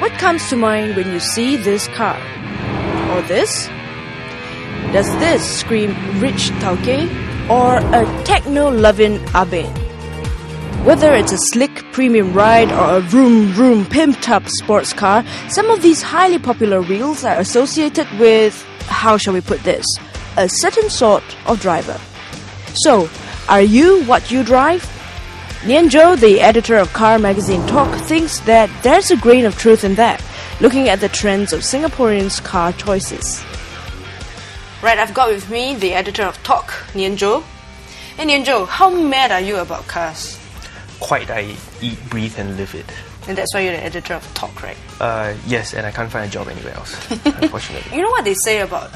What comes to mind when you see this car? Or this? Does this scream rich towkay or a techno-loving Beng? Whether it's a slick premium ride or a vroom pimped-up sports car, some of these highly popular wheels are associated with, how shall we put this, a certain sort of driver. So, are you what you drive? Nian Zhou, the editor of car magazine Talk, thinks that there's a grain of truth in that, looking at the trends of Singaporeans' car choices. Right, I've got with me the editor of Talk, Nian Zhou. Hey Nian Zhou, how mad are you about cars? Quite, I eat, breathe and live it. And that's why you're the editor of Talk, right? Yes, and I can't find a job anywhere else, unfortunately. You know what they say about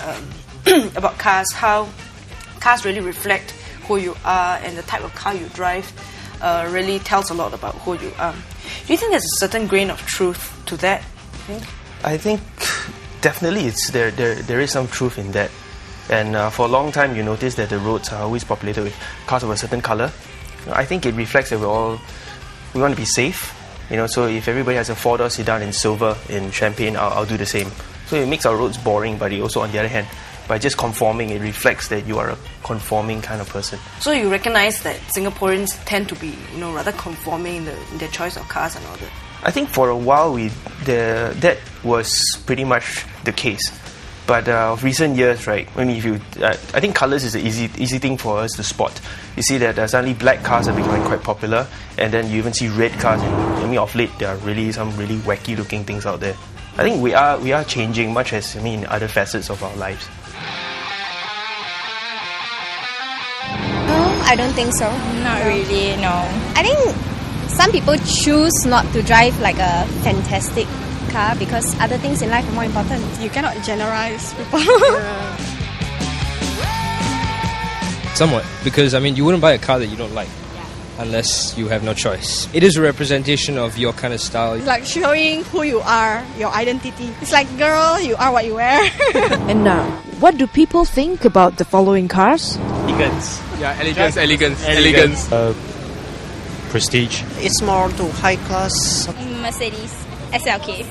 about cars, how cars really reflect who you are, and the type of car you drive really tells a lot about who you are. Do you think there's a certain grain of truth to that? I think definitely there is some truth in that. And for a long time you notice that the roads are always populated with cars of a certain colour. I think it reflects that we want to be safe. So if everybody has a 4-door sedan in silver, in champagne, I'll do the same. So it makes our roads boring, but it also, on the other hand, by just conforming, it reflects that you are a conforming kind of person. So you recognise that Singaporeans tend to be, rather conforming in their choice of cars and all that? I think for a while that was pretty much the case. But of recent years, right? I think colours is an easy thing for us to spot. You see that suddenly black cars are becoming quite popular, and then you even see red cars. Of late there are really some really wacky looking things out there. I think we are changing, much as in other facets of our lives. No, I don't think so. Not really, no. I think some people choose not to drive like a fantastic car because other things in life are more important. You cannot generalize people. Somewhat, because you wouldn't buy a car that you don't like unless you have no choice. It is a representation of your kind of style. It's like showing who you are, your identity. It's like, girl, you are what you wear. And now, what do people think about the following cars? Elegance. Yeah, elegance. Prestige. It's more to high class. Mercedes, SLK.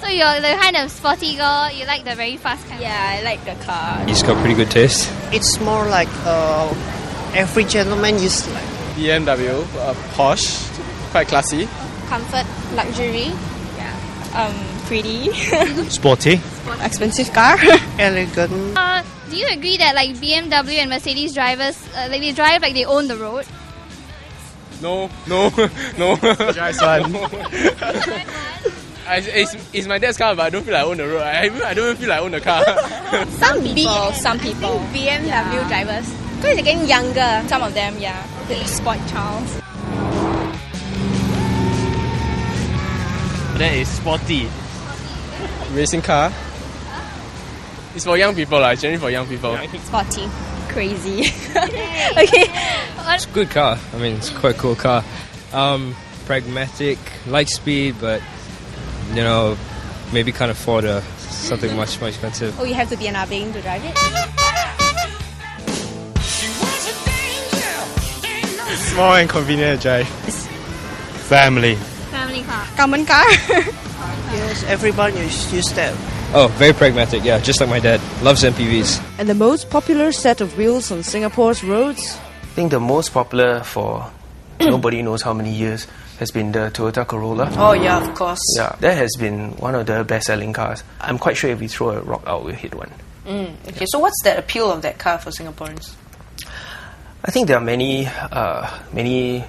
So you're the kind of sporty girl, you like the very fast kind? Yeah, I like the car. He's got pretty good taste. It's more like every gentleman used like. BMW, Porsche, quite classy. Comfort, luxury, pretty. Sporty. Expensive car. Elegant. Do you agree that like BMW and Mercedes drivers, they drive like they own the road? No. Drive son. It's my dad's car, but I don't feel like I own the road. I don't even feel like I own the car. Some people. BMW drivers. Because they're getting younger. Some of them, the spoiled child. That is sporty. Racing car. It's for young people, generally for young people. Sporty. Crazy. Okay. It's a good car. It's quite a cool car. Pragmatic, light speed, but maybe can't afford something much more expensive. Oh, you have to be an Beng to drive it? Small and convenient to drive. Family. Family car. Common car. Yes, everyone use that. Oh, very pragmatic, just like my dad. Loves MPVs. And the most popular set of wheels on Singapore's roads? I think the most popular for nobody knows how many years has been the Toyota Corolla. Oh yeah, of course. Yeah, that has been one of the best-selling cars. I'm quite sure if we throw a rock out, we'll hit one. Okay, so what's the appeal of that car for Singaporeans? I think there are many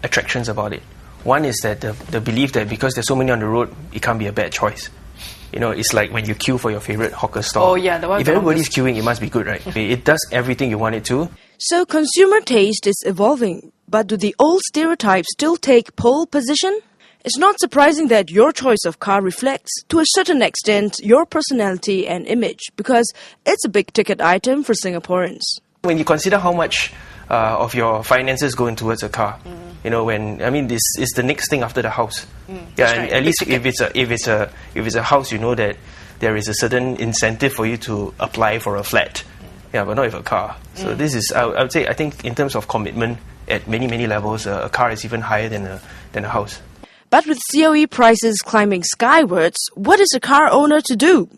attractions about it. One is that the belief that because there's so many on the road, it can't be a bad choice. It's like when you queue for your favourite hawker stall. Oh yeah, the one. If everybody's queuing, it must be good, right? It does everything you want it to. So consumer taste is evolving, but do the old stereotypes still take pole position? It's not surprising that your choice of car reflects, to a certain extent, your personality and image, because it's a big-ticket item for Singaporeans. When you consider how much of your finances go in towards a car, this is the next thing after the house. Yeah, and at least if it's a house, you know that there is a certain incentive for you to apply for a flat. Yeah, but not with a car. So this is, I would say, I think in terms of commitment at many levels, a car is even higher than a house. But with COE prices climbing skywards, what is a car owner to do?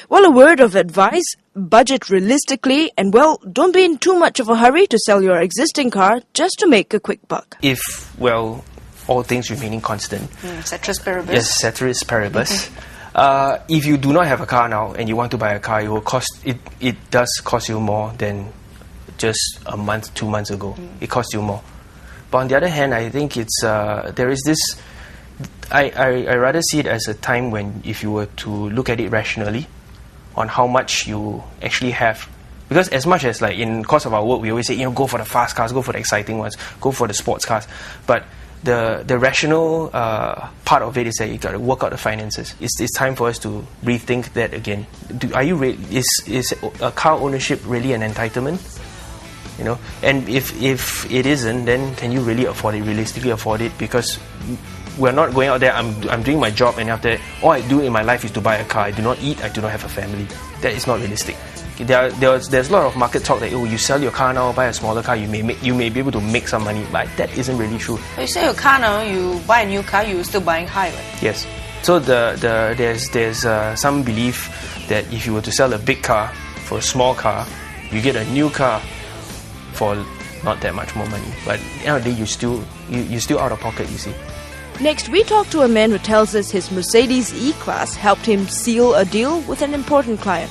Well, a word of advice: budget realistically, and well, don't be in too much of a hurry to sell your existing car just to make a quick buck. If, well, all things remaining constant. Ceteris paribus. Yes, ceteris paribus. If you do not have a car now and you want to buy a car, it does cost you more than just a month, 2 months ago. It costs you more. But on the other hand, I think it's there is this. I rather see it as a time when, if you were to look at it rationally, on how much you actually have. Because as much as, like, in course of our work, we always say, go for the fast cars, go for the exciting ones, go for the sports cars. But the rational part of it is that you got to work out the finances. It's time for us to rethink that again. Is a car ownership really an entitlement? And if it isn't, then can you really afford it? Realistically afford it? Because we're not going out there. I'm doing my job, and after that, all I do in my life is to buy a car. I do not eat. I do not have a family. That is not realistic. There's a lot of market talk that you sell your car now, buy a smaller car, you may be able to make some money, but that isn't really true. You sell your car now, you buy a new car, you still buying high, right? Yes. So there's some belief that if you were to sell a big car for a small car, you get a new car for not that much more money. But at the end of the day, you're still out of pocket, you see. Next, we talk to a man who tells us his Mercedes E-Class helped him seal a deal with an important client.